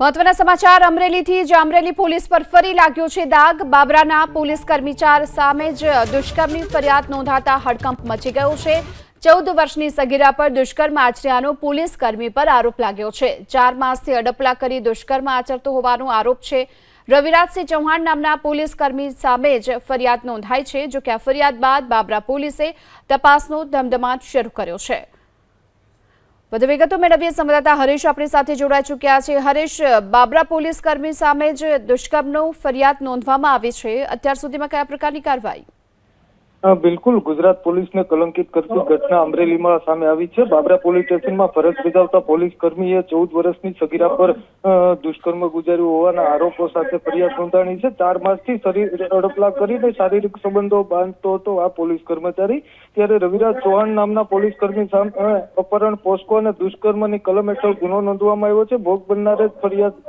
મહત્વના સમાચાર અમરેલીથી જ અમરેલી પોલીસ પર ફરી લાગ્યો છે દાગ। બાબરાના પોલીસ કર્મચારી સામે જ દુષ્કર્મની ફરિયાદ નોંધાતા હડકંપ મચી ગયો છે। 14 વર્ષની સગીરા પર દુષ્કર્મ આચર્યાનો પોલીસ કર્મી પર આરોપ લાગ્યો છે। 4 માસથી અડપલા કરી દુષ્કર્મ આચરતો હોવાનો આરોપ છે। રવિરાજસિંહ ચૌહાણ નામના પોલીસ કર્મી સામે જ ફરિયાદ નોંધાઈ છે। જો કે આ ફરિયાદ બાદ બાબરા પોલીસે તપાસનો ધમધમાટ શરૂ કર્યો છે। વધુ વિગતો મેળવીએ સંવાદદાતા હરીશ આપણી સાથે જોડાઈ ચૂક્યા છે। હરીશ, બાબરા પોલીસ કર્મી સામે જ દુષ્કર્મનો ફરિયાદ નોંધવામાં આવી છે। અત્યાર સુધીમાં કયા પ્રકારની કાર્યવાહી? બિલકુલ, ગુજરાત પોલીસને કલંકિત કરતી ઘટના અમરેલીમાં સામે આવી છે। બાબરા પોલીસ સ્ટેશનમાં ફરજ બજાવતા પોલીસ કર્મીએ 14 વર્ષની સગીરા પર દુષ્કર્મ ગુજાર્યું હોવાના આરોપો સાથે ફરિયાદ નોંધાણી છે। 4 માસથી શરીર અડપલા કરીને શારીરિક સંબંધો બાંધતો હતો આ પોલીસ કર્મચારી। ત્યારે રવિરાજ ચૌહાણ નામના પોલીસ કર્મી સામે અપહરણ, પોસ્કો અને દુષ્કર્મની કલમ હેઠળ ગુનો નોંધવામાં આવ્યો છે। ભોગ બનનારે ફરિયાદ